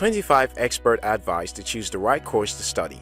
25 expert advice to choose the right course to study.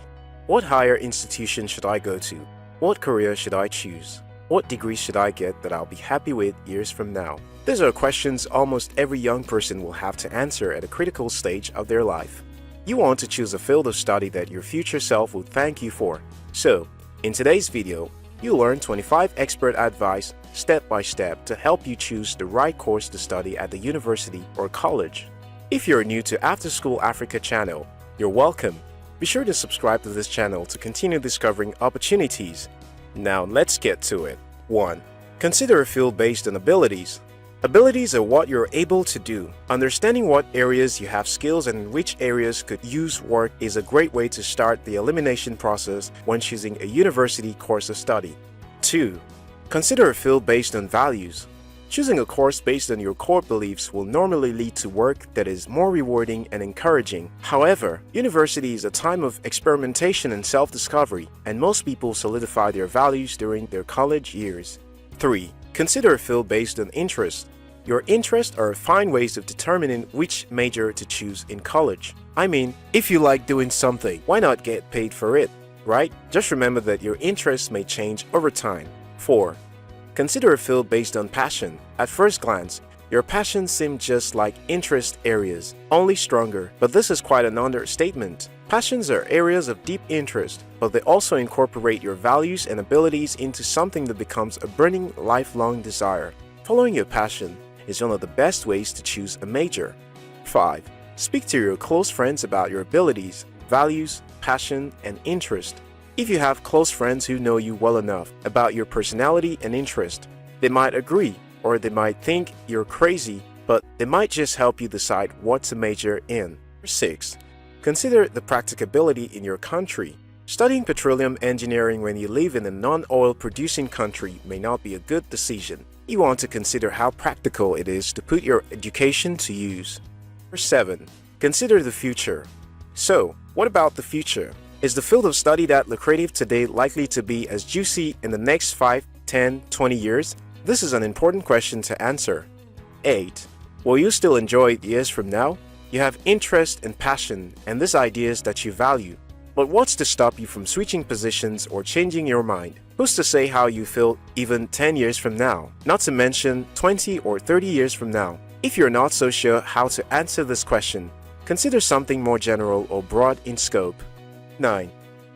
What higher institution should I go to? What career should I choose? What degree should I get that I'll be happy with years from now? These are questions almost every young person will have to answer at a critical stage of their life. You want to choose a field of study that your future self will thank you for. So, in today's video, you'll learn 25 expert advice step by step to help you choose the right course to study at the university or college. If you're new to After School Africa channel, you're welcome. Be sure to subscribe to this channel to continue discovering opportunities. Now let's get to it. 1. Consider a field based on abilities. Abilities are what you're able to do. Understanding what areas you have skills and in which areas could use work is a great way to start the elimination process when choosing a university course of study. 2. Consider a field based on values. Choosing a course based on your core beliefs will normally lead to work that is more rewarding and encouraging. However, university is a time of experimentation and self-discovery, and most people solidify their values during their college years. 3. Consider a field based on interest. Your interests are fine ways of determining which major to choose in college. I mean, if you like doing something, why not get paid for it, right? Just remember that your interests may change over time. 4. Consider a field based on passion. At first glance, your passions seem just like interest areas, only stronger, but this is quite an understatement. Passions are areas of deep interest, but they also incorporate your values and abilities into something that becomes a burning, lifelong desire. Following your passion is one of the best ways to choose a major. 5. Speak to your close friends about your abilities, values, passion, and interest. If you have close friends who know you well enough about your personality and interest, they might agree, or they might think you're crazy, but they might just help you decide what to major in. 6. Consider the practicability in your country. Studying petroleum engineering when you live in a non-oil producing country may not be a good decision. You want to consider how practical it is to put your education to use. 7. Consider the future. So, what about the future? Is the field of study that lucrative today likely to be as juicy in the next 5, 10, 20 years? This is an important question to answer. 8. Will you still enjoy it years from now? You have interest and passion and these ideas that you value. But what's to stop you from switching positions or changing your mind? Who's to say how you feel even 10 years from now? Not to mention 20 or 30 years from now. If you're not so sure how to answer this question, consider something more general or broad in scope. 9.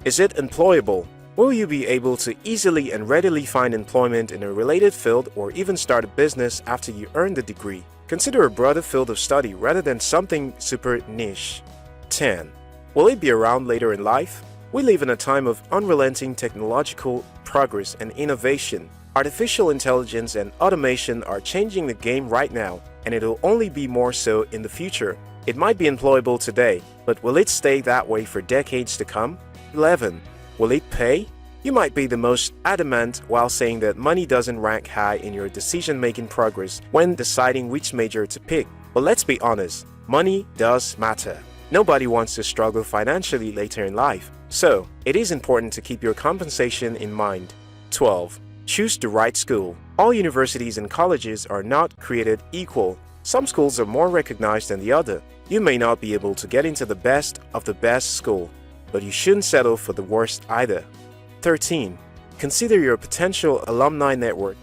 Is it employable? Will you be able to easily and readily find employment in a related field or even start a business after you earn the degree? Consider a broader field of study rather than something super niche. 10. Will it be around later in life? We live in a time of unrelenting technological progress and innovation. Artificial intelligence and automation are changing the game right now, and it'll only be more so in the future. It might be employable today, but will it stay that way for decades to come? 11. Will it pay? You might be the most adamant while saying that money doesn't rank high in your decision-making progress when deciding which major to pick. But let's be honest, money does matter. Nobody wants to struggle financially later in life, so it is important to keep your compensation in mind. 12. Choose the right school. All universities and colleges are not created equal. Some schools are more recognized than the other. You may not be able to get into the best of the best school, but you shouldn't settle for the worst either. 13. Consider your potential alumni network.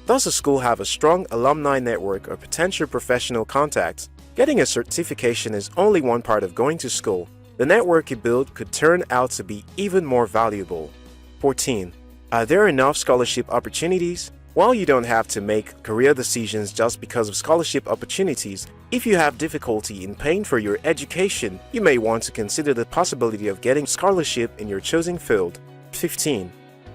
Does a school have a strong alumni network or potential professional contacts? Getting a certification is only one part of going to school. The network you build could turn out to be even more valuable. 14. Are there enough scholarship opportunities? While you don't have to make career decisions just because of scholarship opportunities, if you have difficulty in paying for your education, you may want to consider the possibility of getting scholarship in your chosen field. 15.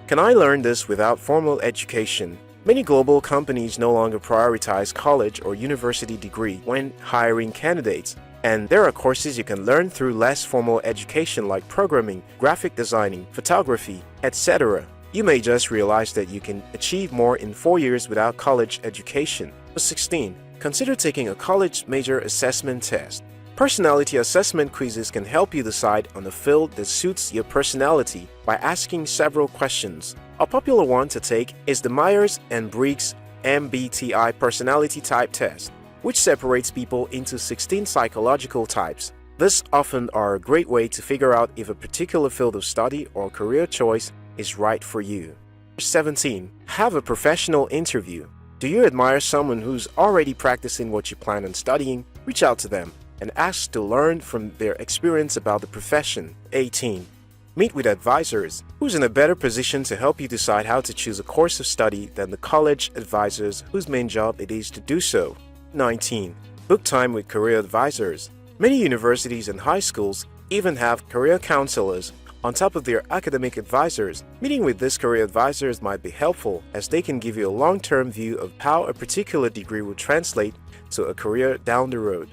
Can I learn this without formal education? Many global companies no longer prioritize college or university degree when hiring candidates, and there are courses you can learn through less formal education like programming, graphic designing, photography, etc. You may just realize that you can achieve more in 4 years without college education. 16. Consider taking a college major assessment test. Personality assessment quizzes can help you decide on a field that suits your personality by asking several questions. A popular one to take is the Myers and Briggs MBTI personality type test, which separates people into 16 psychological types. This often are a great way to figure out if a particular field of study or career choice is right for you. 17. Have a professional interview. Do you admire someone who's already practicing what you plan on studying? Reach out to them and ask to learn from their experience about the profession. 18. Meet with advisors. Who's in a better position to help you decide how to choose a course of study than the college advisors whose main job it is to do so? 19. Book time with career advisors. Many universities and high schools even have career counselors on top of their academic advisors. Meeting with these career advisors might be helpful as they can give you a long-term view of how a particular degree will translate to a career down the road.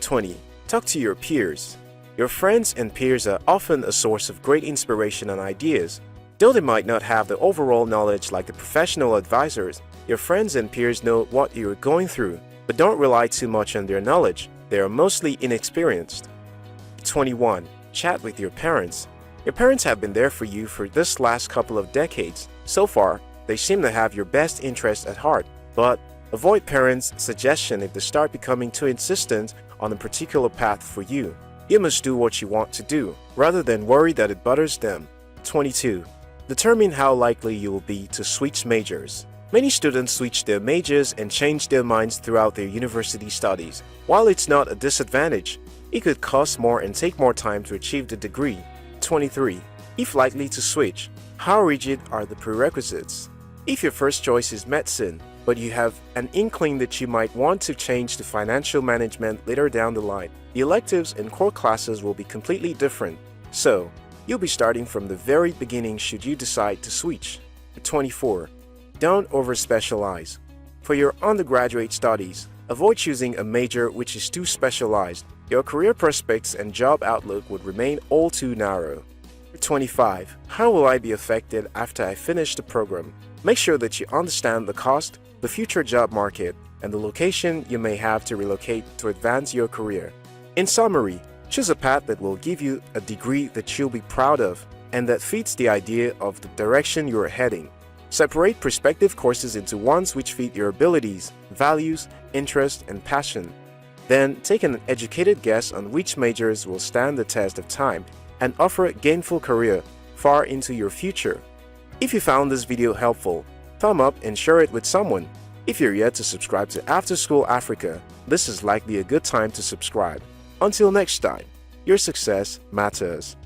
20. Talk to your peers. Your friends and peers are often a source of great inspiration and ideas. Though they might not have the overall knowledge like the professional advisors, your friends and peers know what you're going through, but don't rely too much on their knowledge. They are mostly inexperienced. 21. Chat with your parents. Your parents have been there for you for this last couple of decades. So far, they seem to have your best interest at heart, but avoid parents' suggestion if they start becoming too insistent on a particular path for you. You must do what you want to do, rather than worry that it bothers them. 22. Determine how likely you will be to switch majors. Many students switch their majors and change their minds throughout their university studies. While it's not a disadvantage, it could cost more and take more time to achieve the degree. 23. If likely to switch, how rigid are the prerequisites? If your first choice is medicine, but you have an inkling that you might want to change to financial management later down the line, the electives and core classes will be completely different. So, you'll be starting from the very beginning should you decide to switch. 24. Don't over-specialize. For your undergraduate studies, avoid choosing a major which is too specialized. Your career prospects and job outlook would remain all too narrow. 25. How will I be affected after I finish the program? Make sure that you understand the cost, the future job market, and the location you may have to relocate to advance your career. In summary, choose a path that will give you a degree that you'll be proud of and that fits the idea of the direction you are heading. Separate prospective courses into ones which fit your abilities, values, interests, and passion. Then take an educated guess on which majors will stand the test of time and offer a gainful career far into your future. If you found this video helpful, thumb up and share it with someone. If you're yet to subscribe to After School Africa, this is likely a good time to subscribe. Until next time, your success matters.